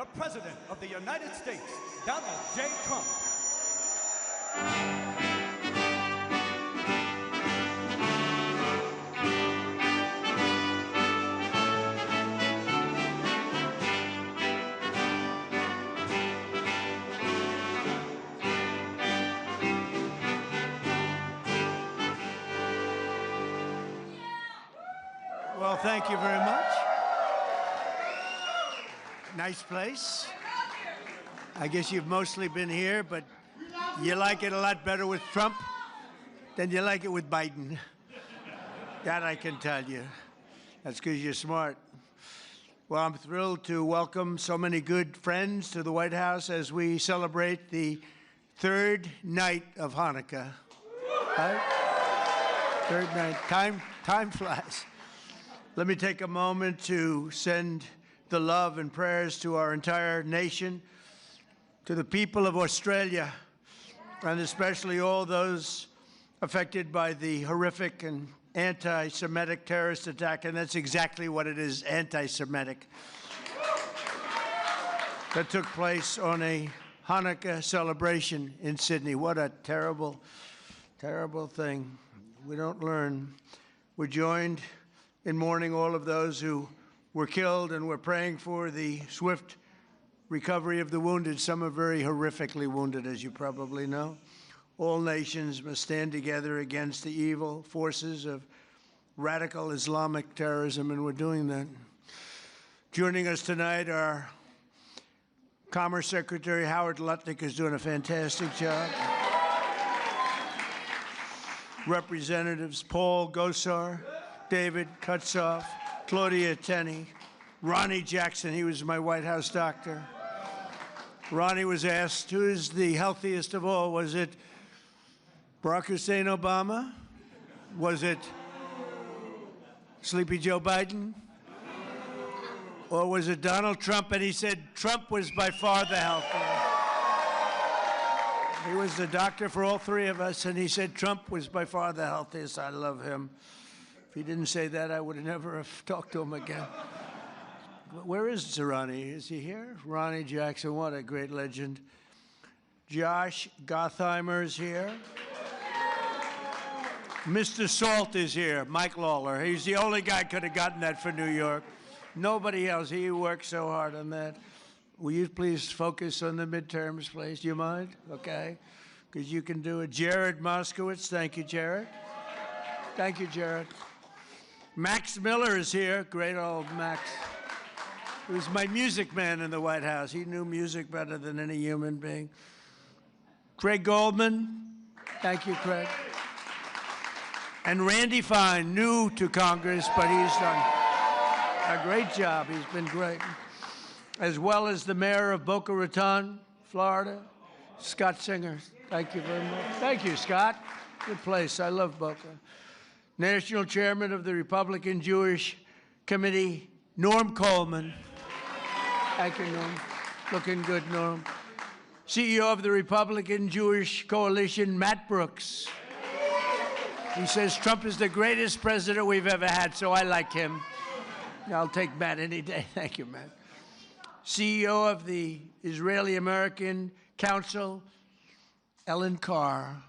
the President of the United States, Donald J. Trump. Well, thank you very much. Nice place. I guess you've mostly been here, but you like it a lot better with Trump than you like it with Biden. That I can tell you. That's because you're smart. Well, I'm thrilled to welcome so many good friends to the White House as we celebrate the third night of Hanukkah. Right? Third night. Time flies. Let me take a moment to send the love and prayers to our entire nation, to the people of Australia, and especially all those affected by the horrific and anti-Semitic terrorist attack, and that's exactly what it is, anti-Semitic, that took place on a Hanukkah celebration in Sydney. What a terrible, terrible thing. We don't learn. We're joined in mourning all of those who were killed, and we're praying for the swift recovery of the wounded. Some are very horrifically wounded, as you probably know. All nations must stand together against the evil forces of radical Islamic terrorism, and we're doing that. Joining us tonight, our Commerce Secretary Howard Lutnick is doing a fantastic job. Representatives Paul Gosar, David Kutzoff, Claudia Tenney, Ronnie Jackson, he was my White House doctor. Ronnie was asked, who is the healthiest of all? Was it Barack Hussein Obama? Was it Sleepy Joe Biden? Or was it Donald Trump? And he said Trump was by far the healthiest. He was the doctor for all three of us, and he said Trump was by far the healthiest. I love him. If he didn't say that, I would have never have talked to him again. Where is Ronnie? Is he here? Ronnie Jackson, what a great legend. Josh Gottheimer is here. Mr. Salt is here, Mike Lawler. He's the only guy who could have gotten that for New York. Nobody else. He worked so hard on that. Will you please focus on the midterms, please? Do you mind? Okay. Because you can do it. Jared Moskowitz. Thank you, Jared. Thank you, Jared. Max Miller is here. Great old Max. He was my music man in the White House. He knew music better than any human being. Craig Goldman. Thank you, Craig. And Randy Fine, new to Congress, but he's done a great job. He's been great. As well as the mayor of Boca Raton, Florida, Scott Singer. Thank you very much. Thank you, Scott. Good place. I love Boca. National Chairman of the Republican Jewish Committee, Norm Coleman. Thank you, Norm. Looking good, Norm. CEO of the Republican Jewish Coalition, Matt Brooks. He says Trump is the greatest president we've ever had, so I like him. I'll take Matt any day. Thank you, Matt. CEO of the Israeli-American Council, Ellen Carr.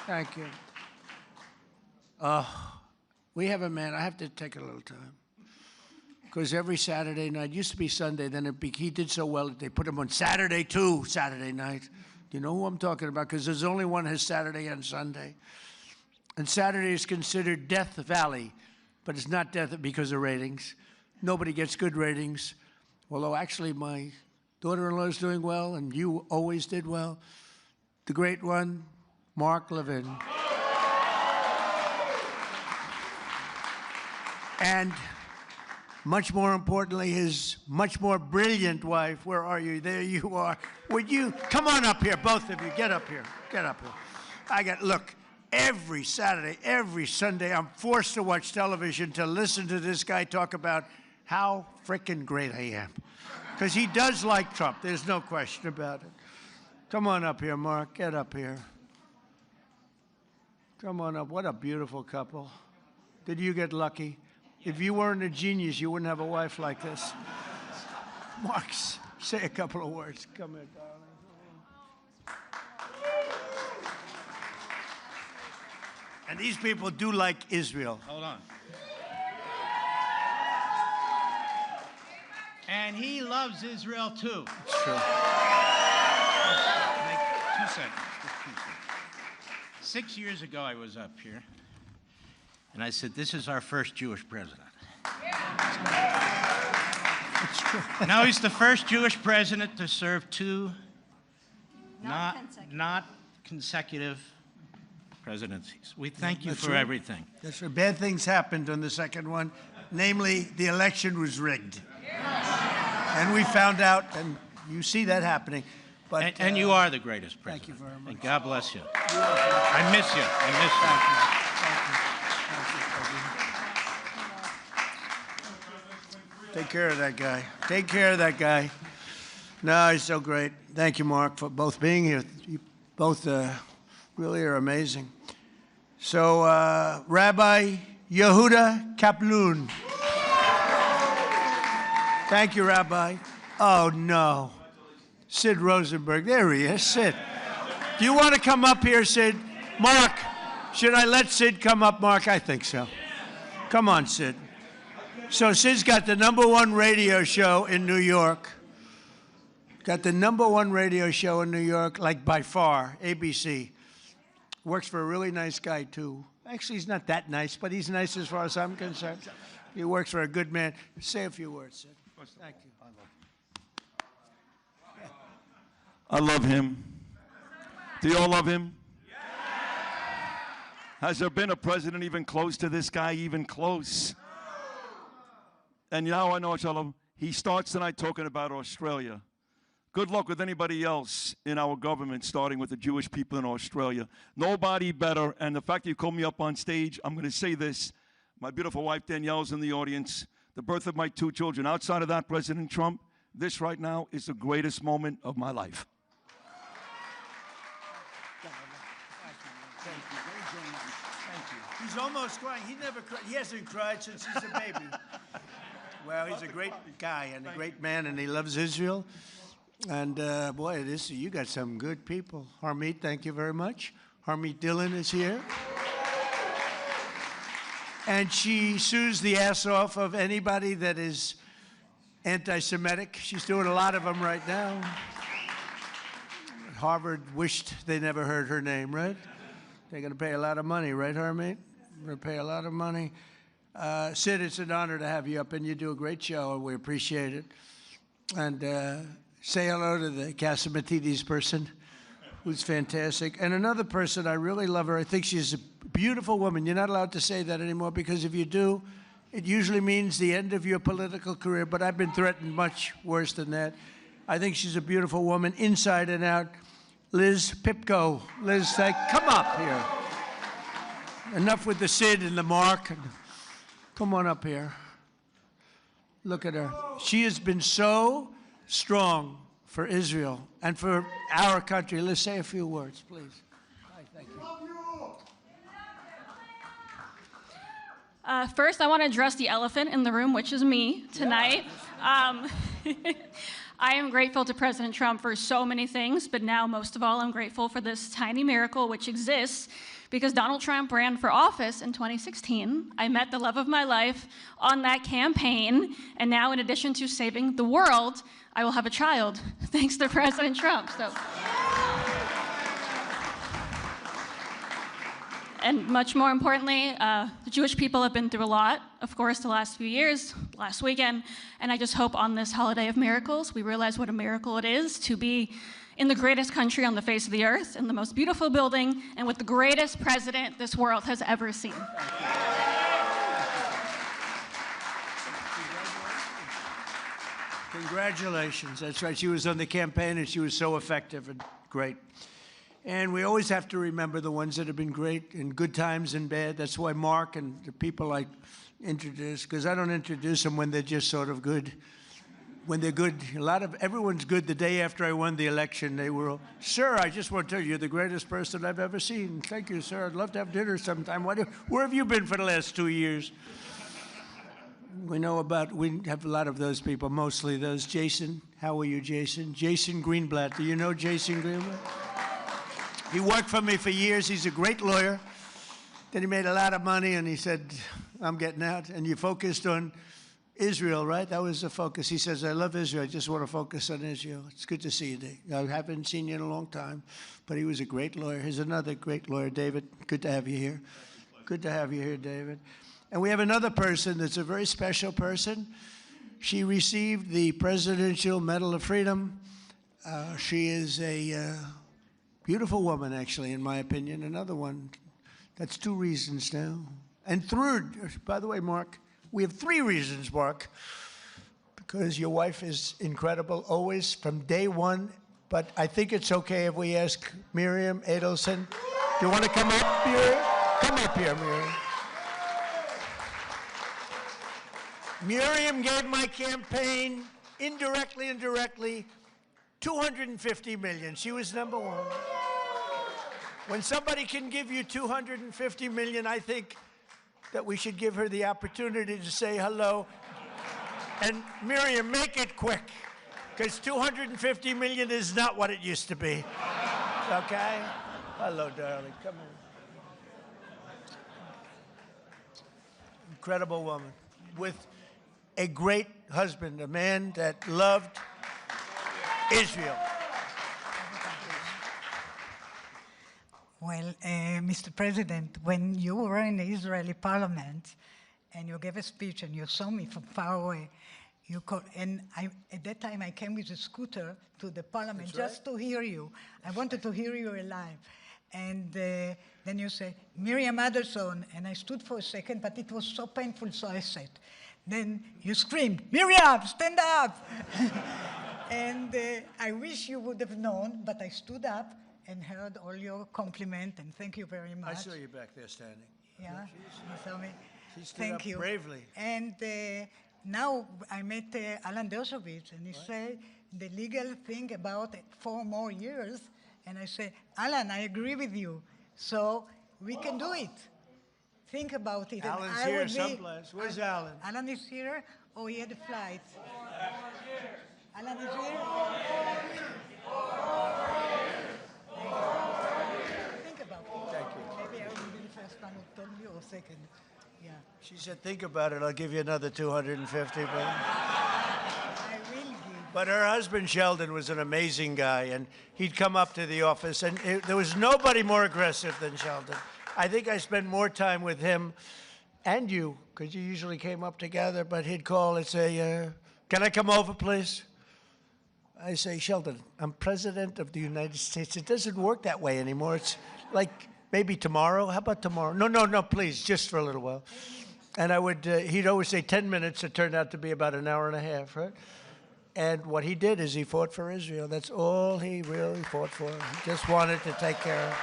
Thank you. We have a man, I have to take a little time. Because every Saturday night, used to be Sunday, then he did so well that they put him on Saturday too, Saturday night. Do you know who I'm talking about? Because there's only one has Saturday and Sunday. And Saturday is considered Death Valley, but it's not death because of ratings. Nobody gets good ratings. Although actually my daughter-in-law is doing well, and you always did well. The great one, Mark Levin. And much more importantly, his much more brilliant wife. Where are you? There you are. Would you come on up here, both of you? Get up here. Get up here. Look, every Saturday, every Sunday, I'm forced to watch television to listen to this guy talk about how frickin' great I am. Because he does like Trump. There's no question about it. Come on up here, Mark. Get up here. Come on up. What a beautiful couple. Did you get lucky? If you weren't a genius, you wouldn't have a wife like this. Mark, say a couple of words. Come here, darling. And these people do like Israel. Hold on. And he loves Israel too. It's true. 2 seconds. Just 2 seconds. 6 years ago, I was up here, and I said, "This is our first Jewish president." It's true. Now he's the first Jewish president to serve two not consecutive presidencies. We thank you for everything. That's right. Bad things happened on the second one. Namely, the election was rigged. And we found out, and you see that happening. But, and you are the greatest president. Thank you very much. And God bless you. I miss you. I miss you. Thank you. Take care of that guy. Take care of that guy. No, he's so great. Thank you, Mark, for both being here. You both really are amazing. So, Rabbi Yehuda Kaplan. Thank you, Rabbi. Oh, no. Sid Rosenberg. There he is. Sid. Do you want to come up here, Sid? Mark, should I let Sid come up, Mark? I think so. Come on, Sid. So Sid's got the #1 radio show in New York. Got the #1 radio show in New York, like by far, ABC. Works for a really nice guy, too. Actually, he's not that nice, but he's nice as far as I'm concerned. He works for a good man. Say a few words, Sid. Thank you. I love him. Do you all love him? Has there been a president even close to this guy, even close? And now I know I love him. He starts tonight talking about Australia. Good luck with anybody else in our government, starting with the Jewish people in Australia. Nobody better. And the fact that you called me up on stage, I'm going to say this. My beautiful wife Danielle's in the audience. The birth of my 2 children. Outside of that, President Trump, this right now is the greatest moment of my life. Thank you. Very genuine. Thank you. He's almost crying. He never cried. He hasn't cried since he's a baby. Well, he's a great guy and a great man, and he loves Israel. And boy, you got some good people. Harmeet, thank you very much. Harmeet Dillon is here. And she sues the ass off of anybody that is anti-Semitic. She's doing a lot of them right now. Harvard wished they never heard her name, right? They're going to pay a lot of money, right, Harmeet? We're going to pay a lot of money. Sid, it's an honor to have you up, and you do a great show, and we appreciate it. And say hello to the Casamatides person, who's fantastic. And another person, I really love her. I think she's a beautiful woman. You're not allowed to say that anymore, because if you do, it usually means the end of your political career. But I've been threatened much worse than that. I think she's a beautiful woman, inside and out. Liz Pipko. Liz, come up here. Enough with the Sid and the Mark. Come on up here. Look at her. She has been so strong for Israel and for our country. Let's say a few words, please. Hi, thank you. First, I want to address the elephant in the room, which is me tonight. I am grateful to President Trump for so many things, but now, most of all, I'm grateful for this tiny miracle which exists because Donald Trump ran for office in 2016. I met the love of my life on that campaign, and now, in addition to saving the world, I will have a child, thanks to President Trump. And much more importantly, the Jewish people have been through a lot, of course, the last few years, last weekend, and I just hope on this holiday of miracles, we realize what a miracle it is to be in the greatest country on the face of the earth, in the most beautiful building, and with the greatest president this world has ever seen. Congratulations. That's right. She was on the campaign, and she was so effective and great. And we always have to remember the ones that have been great in good times and bad. That's why Mark and the people I introduce, because I don't introduce them when they're just sort of good. When they're good, everyone's good. The day after I won the election, they were, sir, I just want to tell you, you're the greatest person I've ever seen. Thank you, sir. I'd love to have dinner sometime. Where have you been for the last 2 years? We have a lot of those people, mostly those. Jason, how are you, Jason? Jason Greenblatt, do you know Jason Greenblatt? He worked for me for years. He's a great lawyer. Then he made a lot of money, and he said, I'm getting out. And you focused on Israel, right? That was the focus. He says, I love Israel. I just want to focus on Israel. It's good to see you, Dave. I haven't seen you in a long time, but he was a great lawyer. Here's another great lawyer, David. Good to have you here. Good to have you here, David. And we have another person that's a very special person. She received the Presidential Medal of Freedom. She is a beautiful woman, actually, in my opinion. Another one. That's 2 reasons now. And third, by the way, Mark, we have 3 reasons, Mark, because your wife is incredible, always, from day one. But I think it's okay if we ask Miriam Adelson. Do you want to come up, Miriam? Come up here, Miriam. Miriam gave my campaign, indirectly and directly, $250 million. She was number 1. When somebody can give you $250 million, I think that we should give her the opportunity to say hello. And Miriam, make it quick, because $250 million is not what it used to be. Okay? Hello, darling. Come on. Incredible woman with a great husband, a man that loved Israel. Well, Mr. President, when you were in the Israeli parliament and you gave a speech and you saw me from far away, at that time I came with a scooter to the parliament just to hear you. I wanted to hear you alive. And then you say, Miriam Adelson, and I stood for a second, but it was so painful, so I sat. Then you screamed, Miriam, stand up! And I wish you would have known, but I stood up and heard all your compliment, and thank you very much. I saw you back there standing. Yeah, you saw me. She stood Thank up you. bravely. And now I met Alan Dershowitz, and he said the legal thing about 4 more years, and I said, Alan, I agree with you, so we can do it. Think about it. Alan's and here someplace. Where's Alan? Alan is here, or he had a flight? Alan is here? Think about it. Thank you. Maybe I will be the first one who told you, or second. Yeah. She said, think about it. I'll give you another 250. I will give. But her husband, Sheldon, was an amazing guy, and he'd come up to the office, and there was nobody more aggressive than Sheldon. I think I spent more time with him and you, because you usually came up together, but he'd call and say, can I come over, please? I say, Sheldon, I'm President of the United States. It doesn't work that way anymore. It's like maybe tomorrow. How about tomorrow? No, please, just for a little while. And he'd always say 10 minutes. It turned out to be about an hour and a half, right? And what he did is he fought for Israel. That's all he really fought for. He just wanted to take care of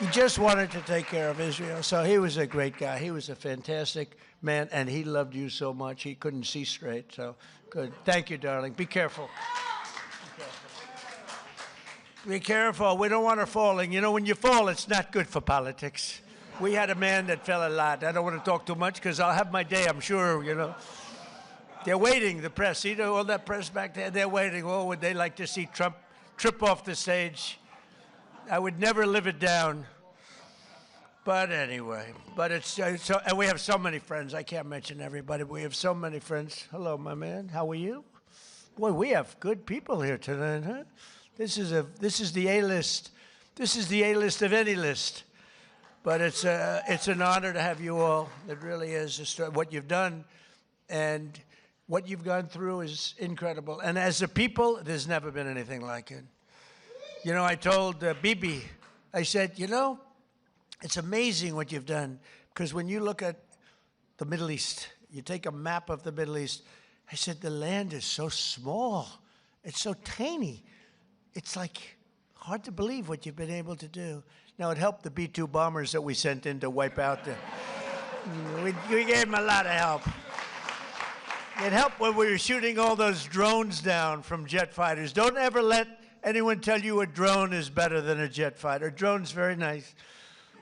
He just wanted to take care of Israel. So he was a great guy. He was a fantastic man, and he loved you so much he couldn't see straight. So good. Thank you, darling. Be careful. Be careful. We don't want her falling. You know, when you fall, it's not good for politics. We had a man that fell a lot. I don't want to talk too much because I'll have my day, I'm sure, you know. They're waiting, the press. See all that press back there? They're waiting. Oh, would they like to see Trump trip off the stage? I would never live it down. But anyway, and we have so many friends. I can't mention everybody, but we have so many friends. Hello, my man. How are you? Boy, we have good people here tonight, huh? This is the A-list. This is the A-list of any list. But it's an honor to have you all. It really is. What you've done and what you've gone through is incredible. And as a people, there's never been anything like it. You know, I told Bibi, I said, you know, it's amazing what you've done. Because when you look at the Middle East, you take a map of the Middle East, I said, the land is so small. It's so tiny. It's like hard to believe what you've been able to do. Now, it helped the B-2 bombers that we sent in to wipe out the... we gave them a lot of help. It helped when we were shooting all those drones down from jet fighters. Don't ever let anyone tell you a drone is better than a jet fighter. A drone's very nice.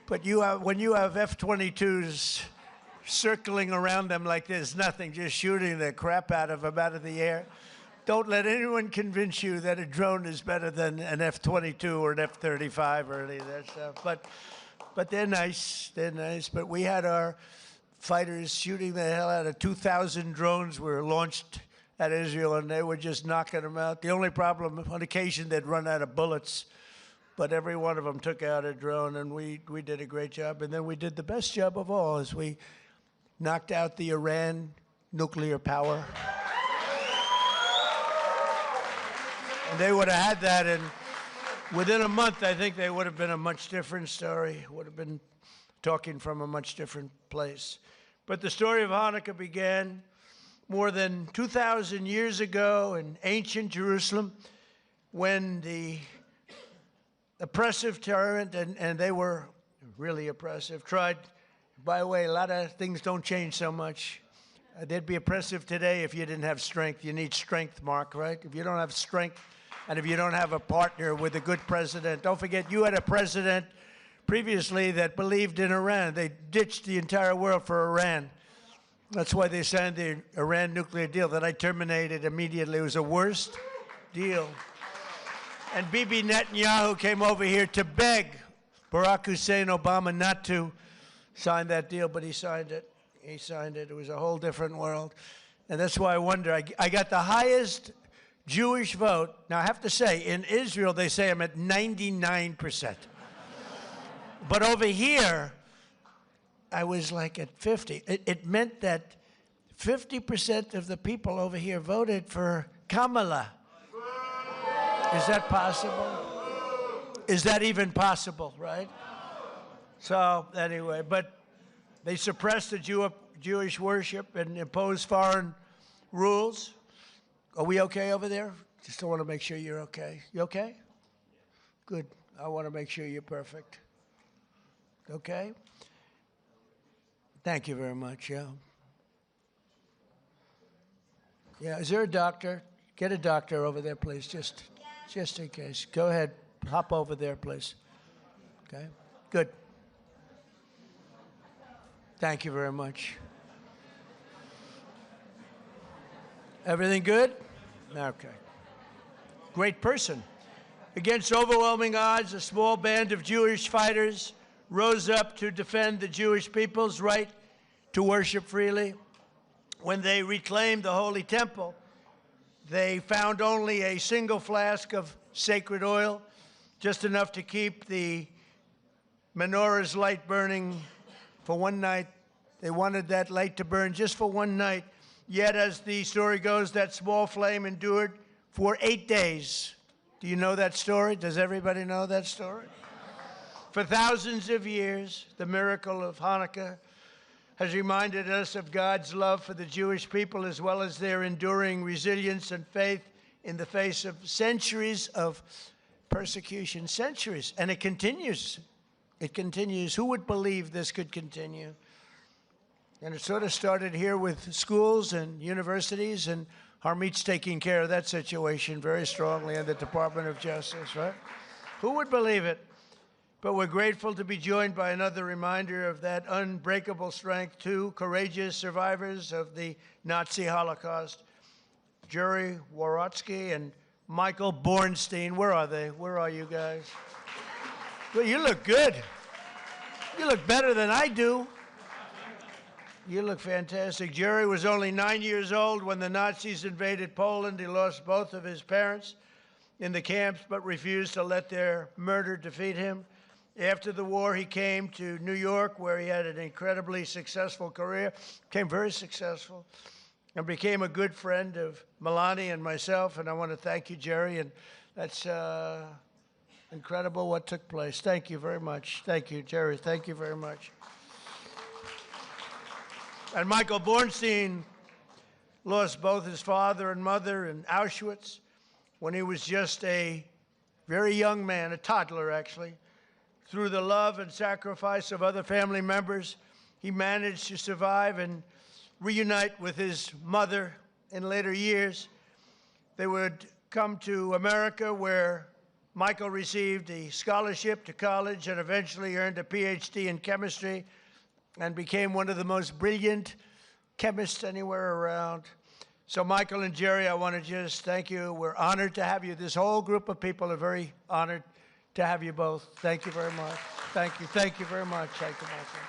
But when you have F-22s circling around them like there's nothing, just shooting the crap out of them out of the air. Don't let anyone convince you that a drone is better than an F-22 or an F-35 or any of that stuff. But they're nice. They're nice. But we had our fighters shooting the hell out of 2,000 drones were launched at Israel, and they were just knocking them out. The only problem, on occasion, they'd run out of bullets, but every one of them took out a drone, and we did a great job. And then we did the best job of all, is we knocked out the Iran nuclear power. And they would have had that, and within a month, I think they would have been a much different story, would have been talking from a much different place. But the story of Hanukkah began more than 2,000 years ago in ancient Jerusalem, when the oppressive tyrant, and they were really oppressive, tried, by the way, a lot of things don't change so much. They'd be oppressive today if you didn't have strength. You need strength, Mark, right? If you don't have strength, and if you don't have a partner with a good president, don't forget you had a president previously that believed in Iran. They ditched the entire world for Iran. That's why they signed the Iran nuclear deal that I terminated immediately. It was the worst deal. And Bibi Netanyahu came over here to beg Barack Hussein Obama not to sign that deal, but he signed it. He signed it. It was a whole different world. And that's why I wonder. I got the highest Jewish vote. Now, I have to say, in Israel, they say I'm at 99%. But over here, I was like at 50. It meant that 50% of the people over here voted for Kamala. Is that possible? Is that even possible, right? So anyway, but they suppressed the Jewish worship and imposed foreign rules. Are we okay over there? Just want to make sure you're okay. You okay? Good. I want to make sure you're perfect. Okay? Thank you very much, yeah. Yeah, is there a doctor? Get a doctor over there, please, just in case. Go ahead, hop over there, please. Okay? Good. Thank you very much. Everything good? Okay. Great person. Against overwhelming odds, a small band of Jewish fighters rose up to defend the Jewish people's right to worship freely. When they reclaimed the Holy Temple, they found only a single flask of sacred oil, just enough to keep the menorah's light burning for one night. They wanted that light to burn just for one night. Yet, as the story goes, that small flame endured for 8 days. Do you know that story? Does everybody know that story? For thousands of years, the miracle of Hanukkah has reminded us of God's love for the Jewish people, as well as their enduring resilience and faith in the face of centuries of persecution. Centuries. And it continues. It continues. Who would believe this could continue? And it sort of started here with schools and universities, and Harmeet's taking care of that situation very strongly in the Department of Justice, right? Who would believe it? But we're grateful to be joined by another reminder of that unbreakable strength, two courageous survivors of the Nazi Holocaust, Jerry Worotsky and Michael Bornstein. Where are they? Where are you guys? Well, you look good. You look better than I do. You look fantastic. Jerry was only 9 years old when the Nazis invaded Poland. He lost both of his parents in the camps, but refused to let their murder defeat him. After the war, he came to New York, where he had an incredibly successful career, became very successful, and became a good friend of Melania and myself. And I want to thank you, Jerry, and that's incredible what took place. Thank you very much. Thank you, Jerry. Thank you very much. And Michael Bornstein lost both his father and mother in Auschwitz when he was just a very young man, a toddler, actually. Through the love and sacrifice of other family members, he managed to survive and reunite with his mother in later years. They would come to America, where Michael received a scholarship to college and eventually earned a PhD in chemistry and became one of the most brilliant chemists anywhere around. So Michael and Jerry, I want to just thank you. We're honored to have you. This whole group of people are very honored to have you both. Thank you very much. Thank you. Thank you very much. Thank you, Michael.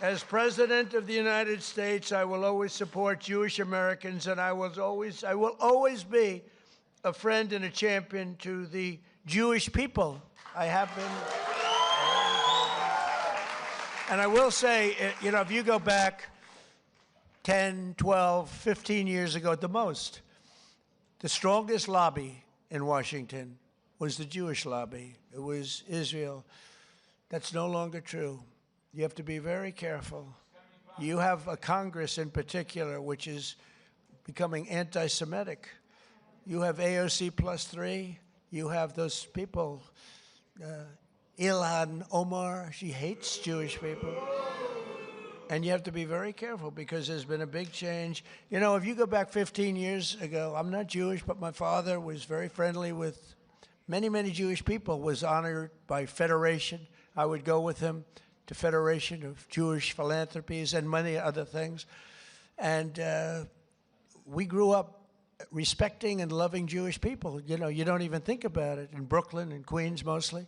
As President of the United States, I will always support Jewish Americans, and I will always be a friend and a champion to the Jewish people. I have been. And I will say, you know, if you go back 10, 12, 15 years ago at the most, the strongest lobby in Washington was the Jewish lobby. It was Israel. That's no longer true. You have to be very careful. You have a Congress in particular which is becoming anti-Semitic. You have AOC +3. You have those people, Ilhan Omar, she hates Jewish people. And you have to be very careful because there's been a big change. You know, if you go back 15 years ago, I'm not Jewish, but my father was very friendly with many, many Jewish people, was honored by Federation. I would go with him to Federation of Jewish Philanthropies and many other things. And we grew up respecting and loving Jewish people. You know, you don't even think about it. In Brooklyn and Queens mostly.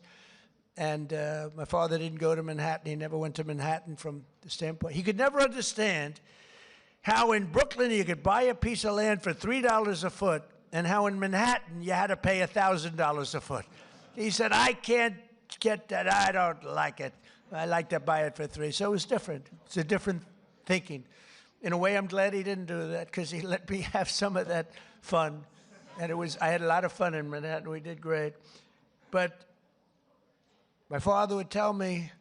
And my father didn't go to Manhattan. He never went to Manhattan from the standpoint. He could never understand how in Brooklyn you could buy a piece of land for $3 a foot and how in Manhattan you had to pay $1,000 a foot. He said, I can't get that. I don't like it. I like to buy it for $3. So it was different. It's a different thinking. In a way, I'm glad he didn't do that because he let me have some of that fun. And I had a lot of fun in Manhattan. We did great. But my father would tell me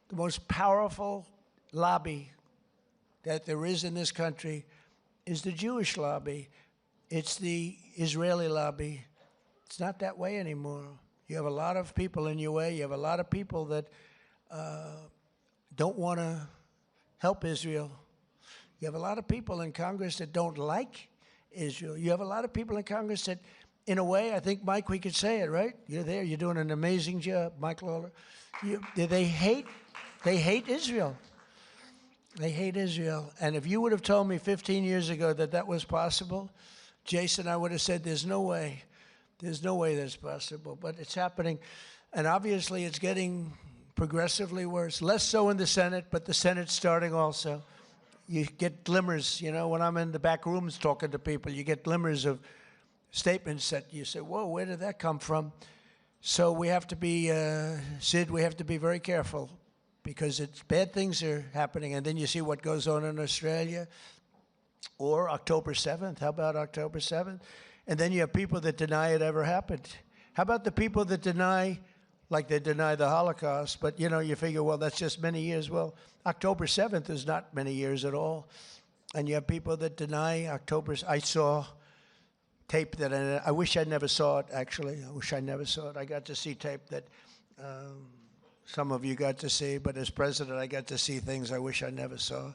the most powerful lobby that there is in this country is the Jewish lobby. It's the Israeli lobby. It's not that way anymore. You have a lot of people in your way. You have a lot of people that don't want to help Israel. You have a lot of people in Congress that don't like Israel. You have a lot of people in Congress that, in a way, I think, Mike, we could say it, right? You're there. You're doing an amazing job, Mike Lawler. They hate Israel. They hate Israel. And if you would have told me 15 years ago that that was possible, Jason, I would have said, there's no way. There's no way that's possible. But it's happening. And obviously, it's getting progressively worse. Less so in the Senate, but the Senate's starting also. You get glimmers, you know, when I'm in the back rooms talking to people, you get glimmers of statements that you say, whoa, where did that come from? So we have to be, Sid, we have to be very careful because bad things are happening. And then you see what goes on in Australia or October 7th. How about October 7th? And then you have people that deny it ever happened. How about the people that deny, like they deny the Holocaust, but, you know, you figure, well, that's just many years. Well, October 7th is not many years at all. And you have people that deny October. I saw tape that I wish I never saw it, actually. I wish I never saw it. I got to see tape that some of you got to see, but as president, I got to see things I wish I never saw.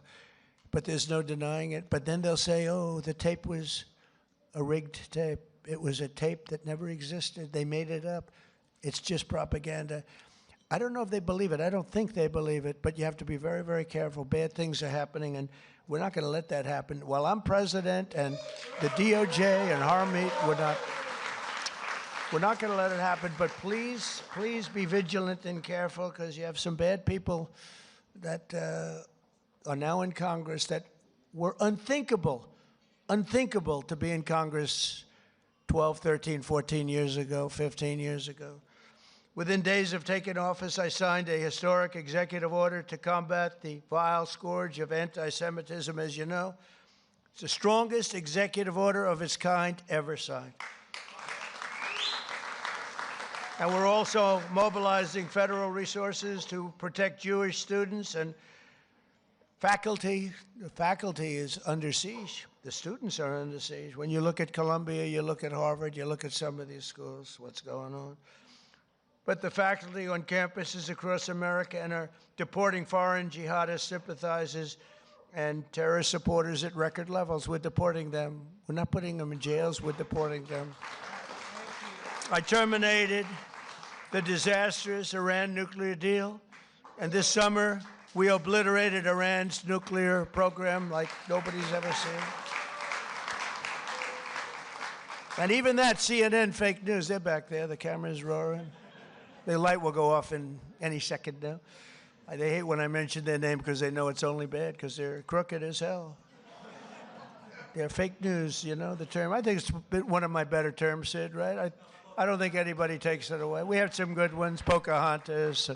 But there's no denying it. But then they'll say, oh, the tape was a rigged tape. It was a tape that never existed. They made it up. It's just propaganda. I don't know if they believe it. I don't think they believe it, but you have to be very, very careful. Bad things are happening, and we're not going to let that happen. While I'm president and the DOJ and Harmeet, we're not going to let it happen, but please be vigilant and careful because you have some bad people that are now in Congress that were unthinkable to be in Congress 12, 13, 14 years ago, 15 years ago. Within days of taking office, I signed a historic executive order to combat the vile scourge of anti-Semitism, as you know. It's the strongest executive order of its kind ever signed. And we're also mobilizing federal resources to protect Jewish students and faculty. The faculty is under siege. The students are under siege. When you look at Columbia, you look at Harvard, you look at some of these schools, what's going on. But the faculty on campuses across America and are deporting foreign jihadist sympathizers and terrorist supporters at record levels. We're deporting them. We're not putting them in jails. We're deporting them. I terminated the disastrous Iran nuclear deal. And this summer, We obliterated Iran's nuclear program like nobody's ever seen. And even that, CNN fake news, they're back there. The camera's roaring. The light will go off in any second now. They hate when I mention their name because they know it's only bad because they're crooked as hell. They're fake news, you know, the term. I think it's one of my better terms, Sid, right? I don't think anybody takes it away. We have some good ones, Pocahontas,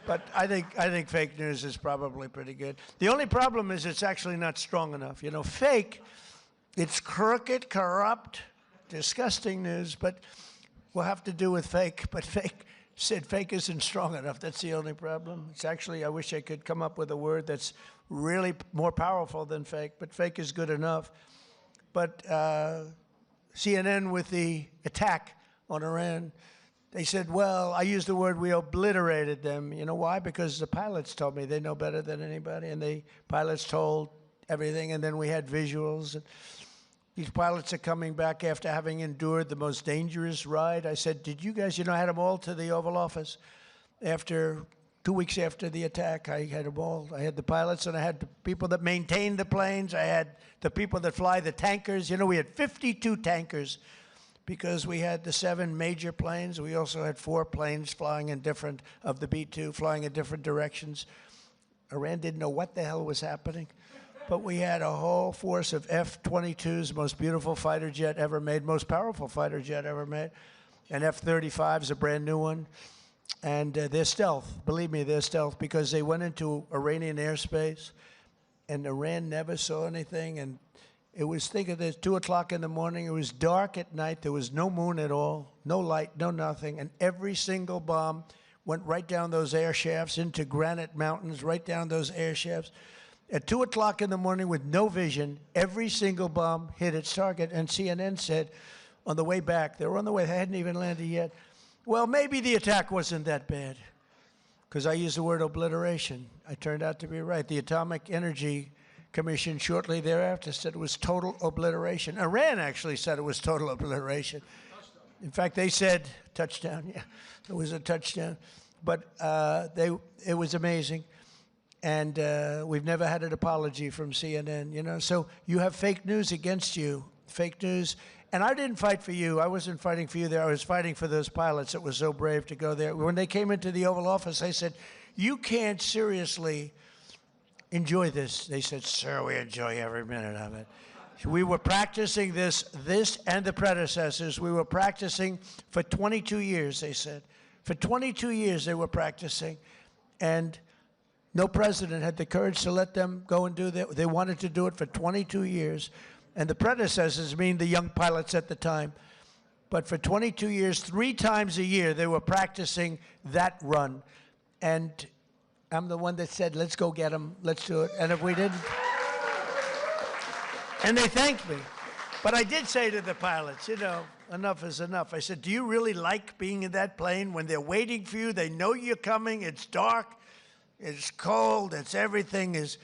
but I think fake news is probably pretty good. The only problem is it's actually not strong enough. You know, fake, it's crooked, corrupt, disgusting news, but we'll have to do with fake. But fake isn't strong enough. That's the only problem. It's actually, I wish I could come up with a word that's really more powerful than fake, but fake is good enough. But CNN with the attack on Iran, they said, well, I used the word we obliterated them. You know why? Because the pilots told me they know better than anybody, and the pilots told everything, and then we had visuals. And these pilots are coming back after having endured the most dangerous ride. I said, did you guys, I had them all to the Oval Office. After 2 weeks after the attack, I had them all. I had the pilots, and I had the people that maintain the planes. I had the people that fly the tankers. We had 52 tankers because we had the 7 major planes. We also had 4 planes flying in different, of the B-2, flying in different directions. Iran didn't know what the hell was happening. But we had a whole force of F-22s, most beautiful fighter jet ever made, most powerful fighter jet ever made. And F-35 is a brand new one. And they're stealth. Believe me, they're stealth because they went into Iranian airspace, and Iran never saw anything. And it was, think of this, 2 o'clock in the morning. It was dark at night. There was no moon at all, no light, no nothing. And every single bomb went right down those air shafts into granite mountains, right down those air shafts. At 2 o'clock in the morning with no vision, every single bomb hit its target. And CNN said on the way back, they were on the way, they hadn't even landed yet, well, maybe the attack wasn't that bad. Because I used the word obliteration. I turned out to be right. The Atomic Energy Commission shortly thereafter said it was total obliteration. Iran actually said it was total obliteration. In fact, they said touchdown. Yeah, it was a touchdown. But it was amazing. And we've never had an apology from CNN, So you have fake news against you, fake news. And I didn't fight for you. I wasn't fighting for you there. I was fighting for those pilots that were so brave to go there. When they came into the Oval Office, I said, you can't seriously enjoy this. They said, sir, we enjoy every minute of it. We were practicing this and the predecessors. We were practicing for 22 years, they said. For 22 years they were practicing. And no president had the courage to let them go and do that. They wanted to do it for 22 years. And the predecessors mean the young pilots at the time. But for 22 years, 3 times a year, they were practicing that run. And I'm the one that said, let's go get them, let's do it. And if we didn't, and they thanked me. But I did say to the pilots, enough is enough. I said, do you really like being in that plane when they're waiting for you? They know you're coming, it's dark, it's cold, it's everything is,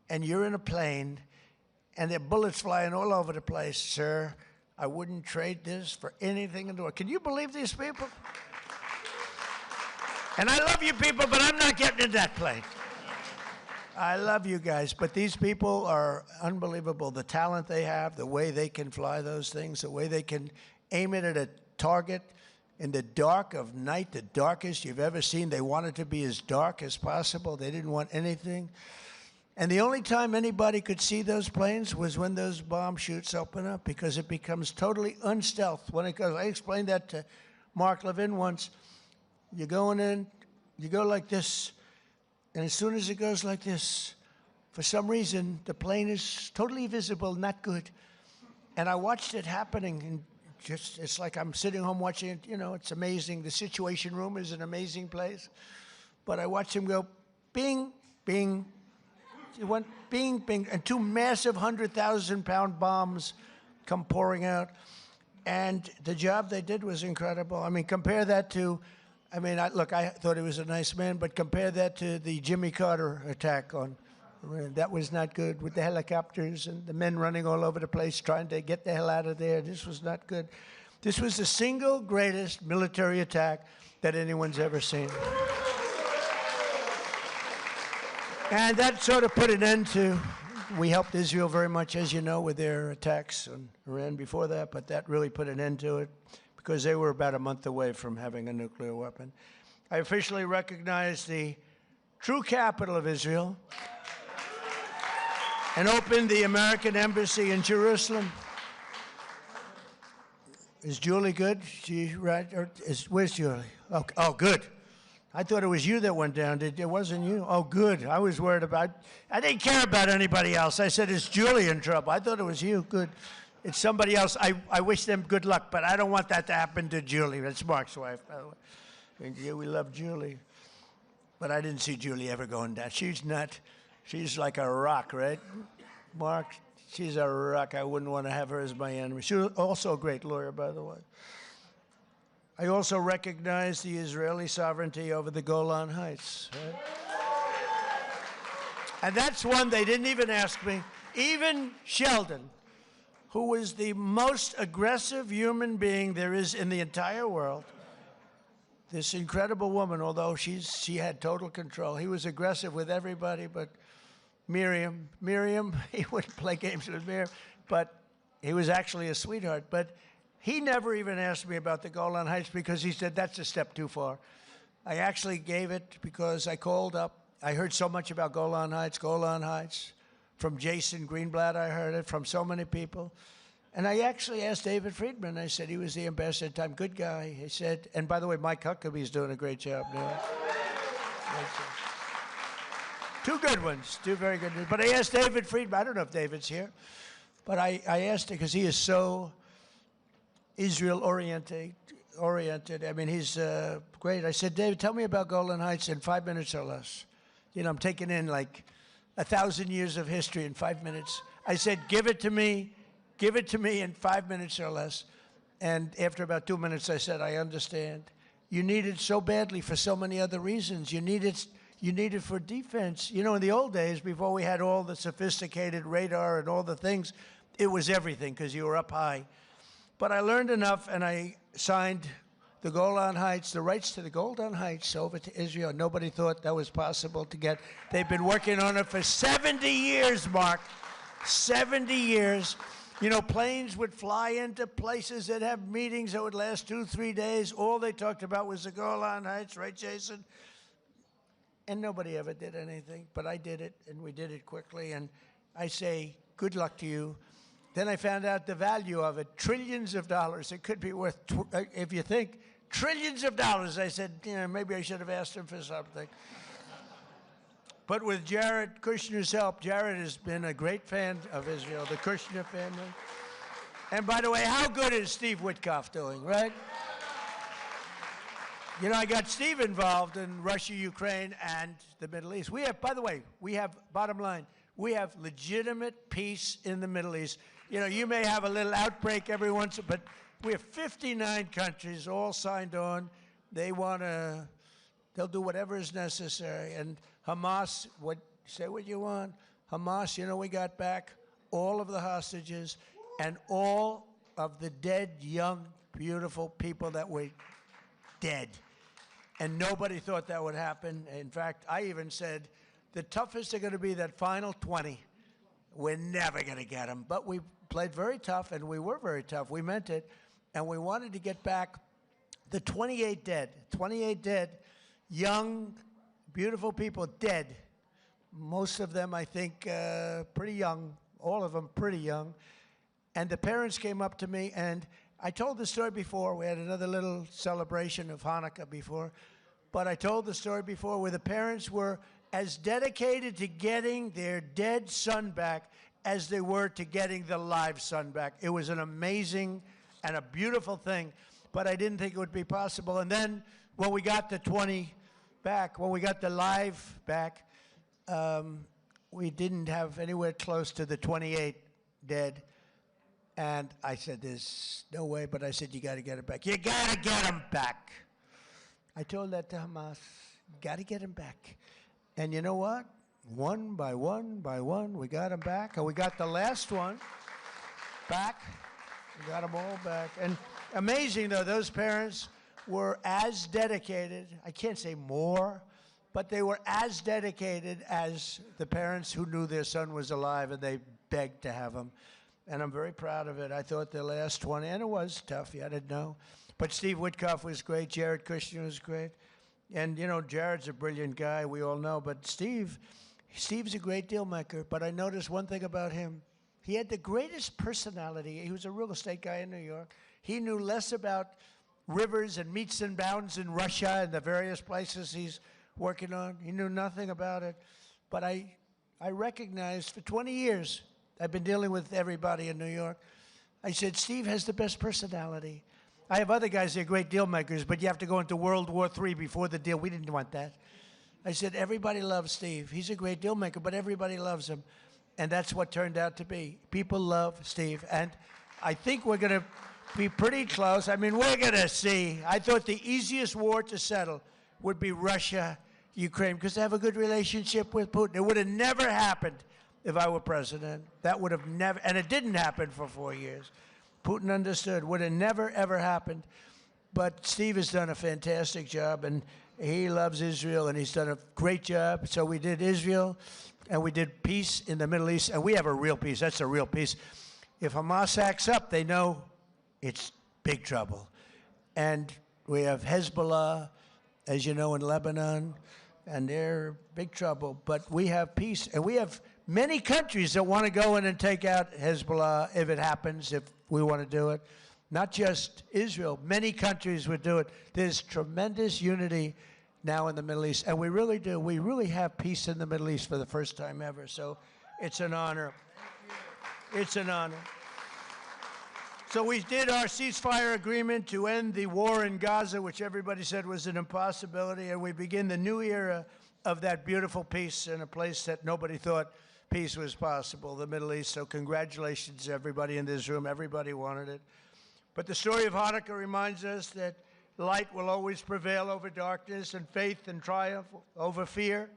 and you're in a plane, and there are bullets flying all over the place, sir. I wouldn't trade this for anything in the world. Can you believe these people? And I love you people, but I'm not getting in that plane. I love you guys, but these people are unbelievable. The talent they have, the way they can fly those things, the way they can aim it at a target in the dark of night, the darkest you've ever seen. They wanted to be as dark as possible. They didn't want anything. And the only time anybody could see those planes was when those bomb chutes open up, because it becomes totally unstealth when it goes. I explained that to Mark Levin once. You're going in, you go like this, and as soon as it goes like this, for some reason, the plane is totally visible, not good. And I watched it happening, and it's like I'm sitting home watching it. It's amazing. The Situation Room is an amazing place. But I watched him go, bing, bing. It went bing, bing, and 2 massive 100,000-pound bombs come pouring out. And the job they did was incredible. I mean, compare that to, I thought he was a nice man, but compare that to the Jimmy Carter attack on Iran. That was not good, with the helicopters and the men running all over the place trying to get the hell out of there. This was not good. This was the single greatest military attack that anyone's ever seen. And that sort of put an end to, we helped Israel very much, as you know, with their attacks on Iran before that, but that really put an end to it because they were about a month away from having a nuclear weapon. I officially recognize the true capital of Israel and opened the American embassy in Jerusalem. Is Julie good? Where's Julie? Oh, good. I thought it was you that went down. It wasn't you? Oh, good. I was worried about, I didn't care about anybody else. I said, is Julie in trouble? I thought it was you. Good. It's somebody else. I wish them good luck, but I don't want that to happen to Julie. That's Mark's wife, by the way. And yeah, we love Julie. But I didn't see Julie ever going down. She's like a rock, right? Mark, she's a rock. I wouldn't want to have her as my enemy. She was also a great lawyer, by the way. I also recognize the Israeli sovereignty over the Golan Heights. Right? And that's one they didn't even ask me. Even Sheldon, who was the most aggressive human being there is in the entire world, this incredible woman, although she had total control. He was aggressive with everybody, but Miriam, he wouldn't play games with Miriam, but he was actually a sweetheart. But he never even asked me about the Golan Heights because he said, that's a step too far. I actually gave it because I called up. I heard so much about Golan Heights. From Jason Greenblatt, I heard it, from so many people. And I actually asked David Friedman. I said, he was the ambassador at the time, good guy. He said, and by the way, Mike Huckabee's doing a great job now. Two good ones, two very good ones. But I asked David Friedman, I don't know if David's here, but I asked him because he is so Israel-oriented. I mean, he's great. I said, David, tell me about Golan Heights in 5 minutes or less. You know, I'm taking in like 1,000 years of history in 5 minutes. I said, give it to me in 5 minutes or less. And after about 2 minutes, I said, I understand. You need it so badly for so many other reasons. You need it for defense. You know, in the old days, before we had all the sophisticated radar and all the things, it was everything because you were up high. But I learned enough, and I signed the Golan Heights, the rights to the Golan Heights over to Israel. Nobody thought that was possible to get. They've been working on it for 70 years, Mark. 70 years. You know, planes would fly into places that have meetings that would last 2-3 days. All they talked about was the Golan Heights, right, Jason? And nobody ever did anything, but I did it, and we did it quickly. And I say, good luck to you. Then I found out the value of it, trillions of dollars. It could be worth, if you think, trillions of dollars. I said, you know, maybe I should have asked him for something. But with Jared Kushner's help, Jared has been a great fan of Israel, the Kushner family. And by the way, how good is Steve Witkoff doing, right? You know, I got Steve involved in Russia, Ukraine, and the Middle East. We have, by the way, bottom line, we have legitimate peace in the Middle East. You know, you may have a little outbreak every once, but we have 59 countries all signed on. They'll do whatever is necessary. And Hamas, say what you want. Hamas, you know, we got back all of the hostages and all of the dead, young, beautiful people that were dead. And nobody thought that would happen. In fact, I even said, the toughest are going to be that final 20. We're never going to get them. But we played very tough, and we were very tough. We meant it. And we wanted to get back the 28 dead. 28 dead, young, beautiful people dead. Most of them, I think, pretty young. All of them pretty young. And the parents came up to me, and I told the story before. We had another little celebration of Hanukkah before. But I told the story before where the parents were as dedicated to getting their dead son back as they were to getting the live son back. It was an amazing and a beautiful thing, but I didn't think it would be possible. And then when we got the 20 back, when we got the live back, we didn't have anywhere close to the 28 dead. And I said, there's no way, but I said, you got to get it back. You got to get them back. I told that to Hamas, got to get them back. And you know what? One by one, we got them back. And we got the last one back. We got them all back. And amazing, though, those parents were as dedicated, I can't say more, but they were as dedicated as the parents who knew their son was alive, and they begged to have him. And I'm very proud of it. I thought the last 20, and it was tough, I didn't know. But Steve Witkoff was great. Jared Kushner was great. And, you know, Jared's a brilliant guy, we all know. But Steve's a great deal maker. But I noticed one thing about him. He had the greatest personality. He was a real estate guy in New York. He knew less about rivers and meets and bounds in Russia and the various places he's working on. He knew nothing about it. But I recognized for 20 years, I've been dealing with everybody in New York. I said, Steve has the best personality. I have other guys that are great deal makers, but you have to go into World War III before the deal. We didn't want that. I said, everybody loves Steve. He's a great deal maker, but everybody loves him. And that's what turned out to be. People love Steve. And I think we're going to be pretty close. I mean, we're going to see. I thought the easiest war to settle would be Russia, Ukraine, because they have a good relationship with Putin. It would have never happened if I were president. That would have never, and it didn't happen for 4 years. Putin understood. Would have never, ever happened. But Steve has done a fantastic job, and he loves Israel, and he's done a great job. So we did Israel, and we did peace in the Middle East, and we have a real peace. That's a real peace. If Hamas acts up, they know it's big trouble. And we have Hezbollah, as you know, in Lebanon, and they're big trouble. But we have peace, and we have many countries that want to go in and take out Hezbollah if it happens, if we want to do it. Not just Israel. Many countries would do it. There's tremendous unity now in the Middle East, and we really do. We really have peace in the Middle East for the first time ever, so it's an honor. It's an honor. So we did our ceasefire agreement to end the war in Gaza, which everybody said was an impossibility, and we begin the new era of that beautiful peace in a place that nobody thought peace was possible, the Middle East. So congratulations to everybody in this room. Everybody wanted it. But the story of Hanukkah reminds us that light will always prevail over darkness, and faith and triumph over fear.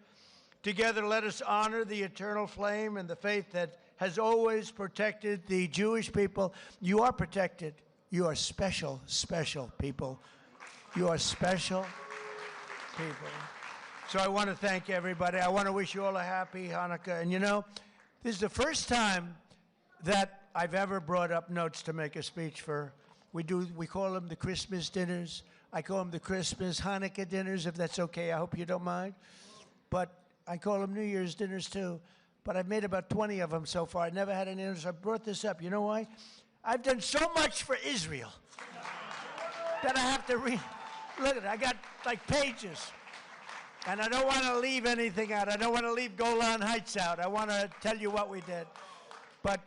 Together, let us honor the eternal flame and the faith that has always protected the Jewish people. You are protected. You are special, special people. You are special people. So I want to thank everybody. I want to wish you all a happy Hanukkah. And you know, this is the first time that I've ever brought up notes to make a speech for. We call them the Christmas dinners. I call them the Christmas Hanukkah dinners, if that's okay. I hope you don't mind. But I call them New Year's dinners too. But I've made about 20 of them so far. I never had any others. I brought this up. You know why? I've done so much for Israel that I have to read. Look at it. I got like pages. And I don't want to leave anything out. I don't want to leave Golan Heights out. I want to tell you what we did. But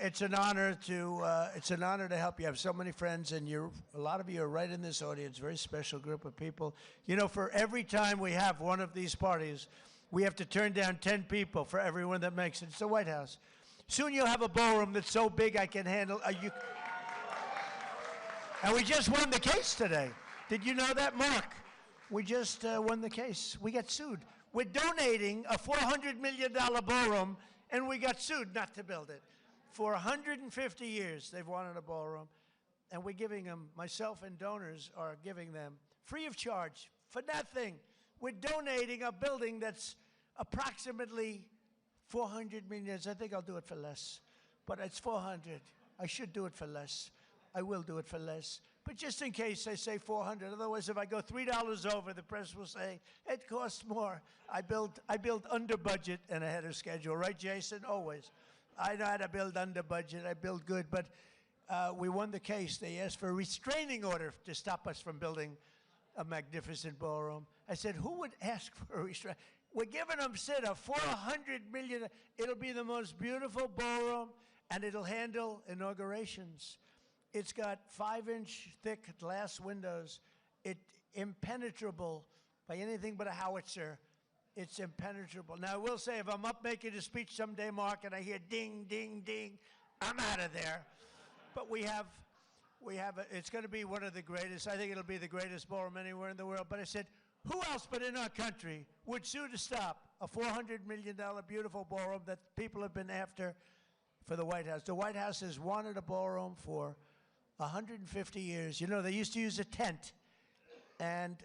it's an honor to help you. I have so many friends, and a lot of you are right in this audience. Very special group of people. You know, for every time we have one of these parties, we have to turn down 10 people for everyone that makes it. It's the White House. Soon you'll have a ballroom that's so big I can handle. And we just won the case today. Did you know that, Mark? We just won the case. We got sued. We're donating a $400 million ballroom, and we got sued not to build it. For 150 years, they've wanted a ballroom, and we're giving them, myself and donors are giving them, free of charge, for nothing. We're donating a building that's approximately 400 million. I think I'll do it for less, but it's 400. I should do it for less. I will do it for less. But just in case I say 400, otherwise if I go $3 over, the press will say, it costs more. I build under budget and ahead of schedule. Right, Jason? Always. I know how to build under budget. I build good. But we won the case. They asked for a restraining order to stop us from building a magnificent ballroom. I said, who would ask for a restraining? We're giving them, Sid, a $400 million. It'll be the most beautiful ballroom, and it'll handle inaugurations. It's got 5-inch thick glass windows. It's impenetrable by anything but a howitzer. It's impenetrable. Now, I will say, if I'm up making a speech someday, Mark, and I hear ding, ding, ding, I'm out of there. But it's going to be one of the greatest. I think it'll be the greatest ballroom anywhere in the world. But I said, who else but in our country would sue to stop a $400 million beautiful ballroom that people have been after for the White House? The White House has wanted a ballroom for 150 years. You know, they used to use a tent, and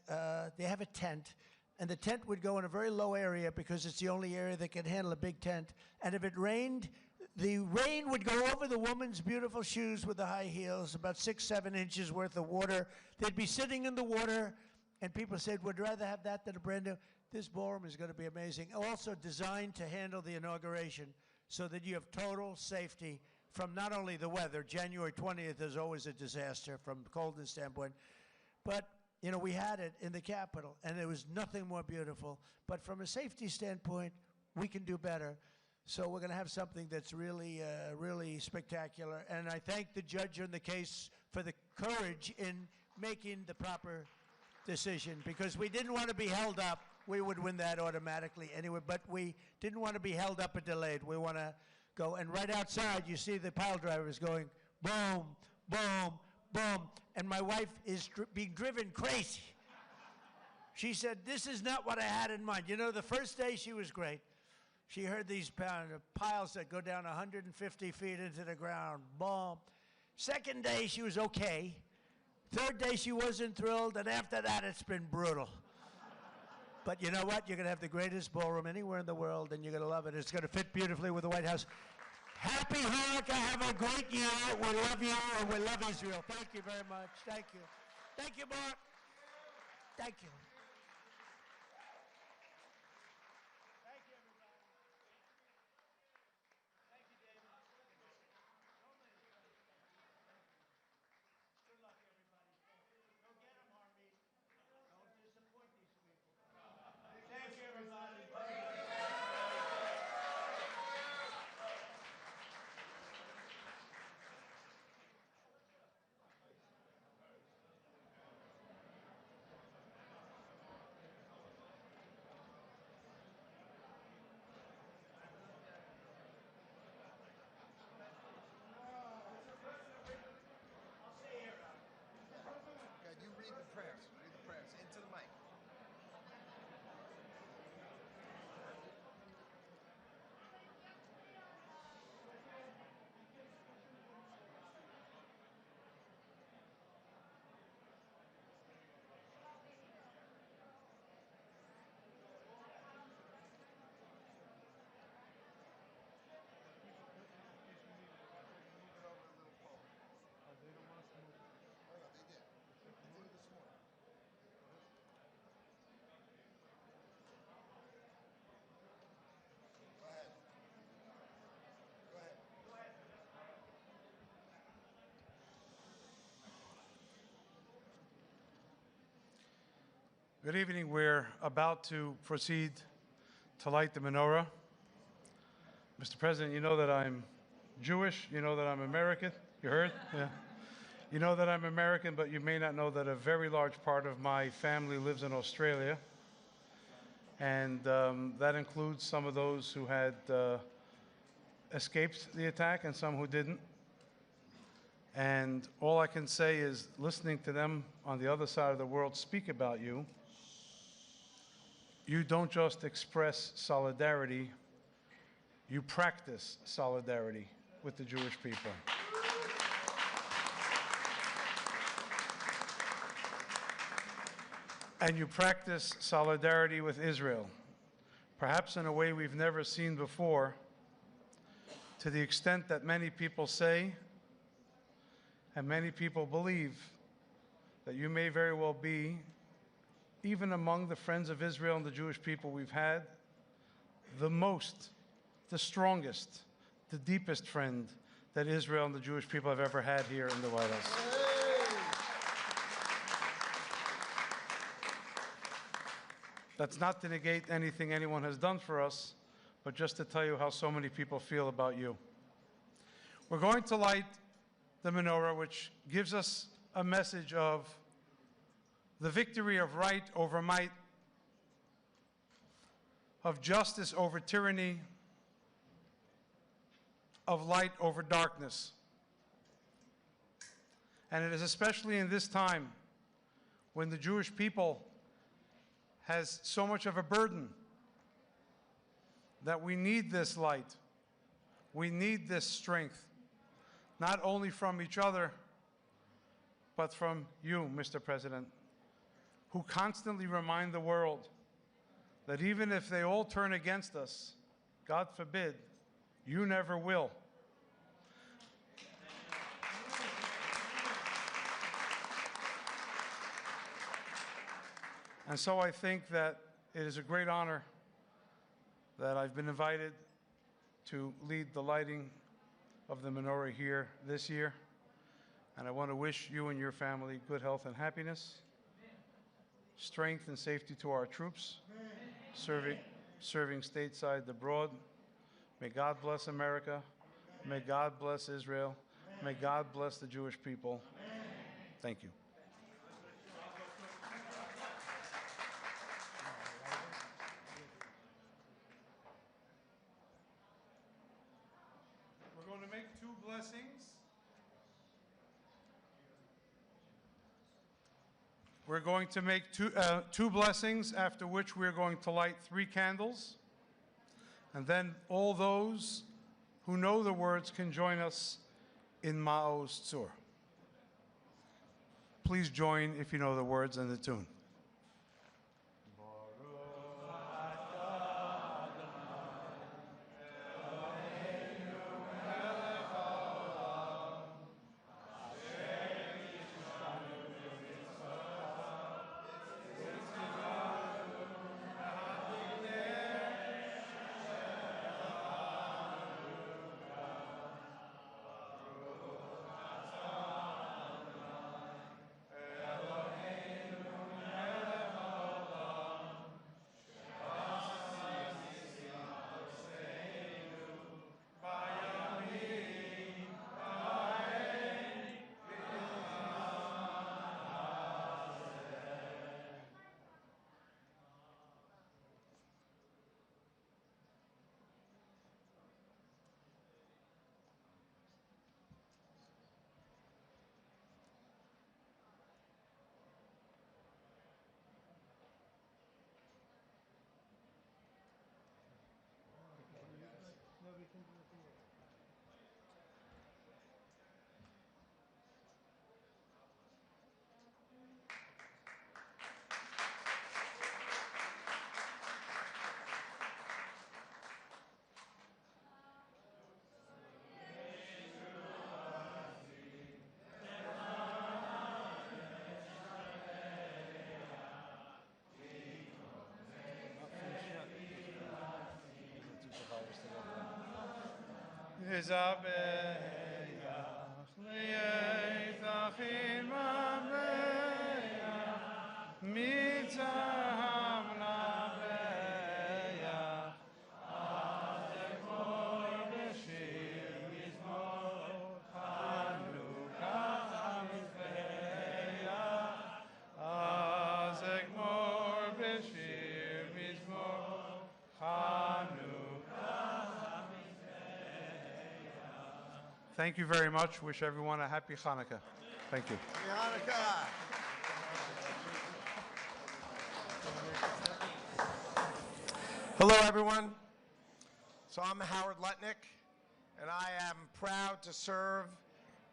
they have a tent, and the tent would go in a very low area because it's the only area that can handle a big tent. And if it rained, the rain would go over the woman's beautiful shoes with the high heels, about 6, 7 inches worth of water. They'd be sitting in the water, and people said, would rather have that than a brand new. This ballroom is going to be amazing. Also designed to handle the inauguration so that you have total safety from not only the weather. January 20th is always a disaster from a coldness standpoint. But, you know, we had it in the Capitol, and there was nothing more beautiful. But from a safety standpoint, we can do better. So we're going to have something that's really, really spectacular. And I thank the judge on the case for the courage in making the proper decision, because we didn't want to be held up. We would win that automatically anyway, but we didn't want to be held up or delayed. We want to go, and right outside you see the pile drivers going boom, boom, boom, and my wife is being driven crazy. She said, this is not what I had in mind. You know, the first day she was great. She heard these piles that go down 150 feet into the ground, boom. Second day she was okay. Third day she wasn't thrilled, and after that it's been brutal. But you know what? You're going to have the greatest ballroom anywhere in the world, and you're going to love it. It's going to fit beautifully with the White House. Happy Hanukkah. Have a great year. We love you, and we love Israel. Thank you very much. Thank you. Thank you, Mark. Thank you. Thank you, everybody. Thank you, David. Good luck, everybody. Go get them, Harvey. Don't disappoint these people. Thank you, everybody. God, you read the prayers. Read the prayers into the mic. Good evening. We're about to proceed to light the menorah. Mr. President, you know that I'm Jewish. You know that I'm American. You heard? Yeah. You know that I'm American, but you may not know that a very large part of my family lives in Australia. And that includes some of those who had escaped the attack and some who didn't. And all I can say is, listening to them on the other side of the world speak about you, you don't just express solidarity, you practice solidarity with the Jewish people. And you practice solidarity with Israel, perhaps in a way we've never seen before, to the extent that many people say and many people believe that you may very well be, even among the friends of Israel and the Jewish people we've had, the strongest, the deepest friend that Israel and the Jewish people have ever had here in the White House. That's not to negate anything anyone has done for us, but just to tell you how so many people feel about you. We're going to light the menorah, which gives us a message of the victory of right over might, of justice over tyranny, of light over darkness. And it is especially in this time when the Jewish people has so much of a burden that we need this light. We need this strength, not only from each other, but from you, Mr. President, who constantly remind the world that even if they all turn against us, God forbid, you never will. And so I think that it is a great honor that I've been invited to lead the lighting of the menorah here this year. And I want to wish you and your family good health and happiness, strength and safety to our troops, serving stateside abroad. May God bless America. May God bless Israel. May God bless the Jewish people. Thank you. We're going to make two blessings. We're going to make two blessings, after which we're going to light 3 candles. And then all those who know the words can join us in Ma'oz Tzur. Please join if you know the words and the tune. Thank you very much. Wish everyone a happy Hanukkah. Thank you. Happy Hanukkah. Hello, everyone. So I'm Howard Lutnick, and I am proud to serve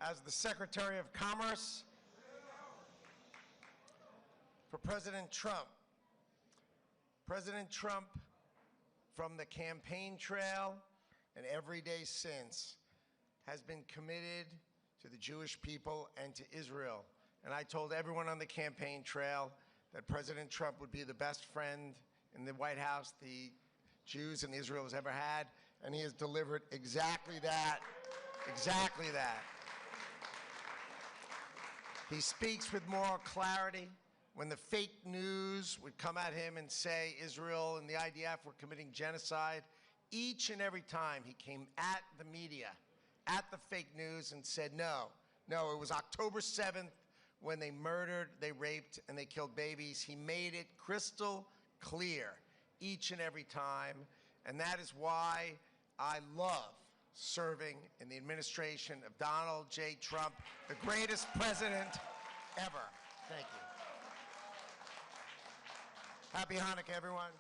as the Secretary of Commerce for President Trump. President Trump, from the campaign trail and every day since, has been committed to the Jewish people and to Israel. And I told everyone on the campaign trail that President Trump would be the best friend in the White House the Jews and Israel has ever had, and he has delivered exactly that, exactly that. He speaks with moral clarity. When the fake news would come at him and say Israel and the IDF were committing genocide, each and every time he came at the media, at the fake news, and said, no, it was October 7th when they murdered, they raped, and they killed babies. He made it crystal clear each and every time, and that is why I love serving in the administration of Donald J. Trump, the greatest president ever. Thank you. Happy Hanukkah, everyone.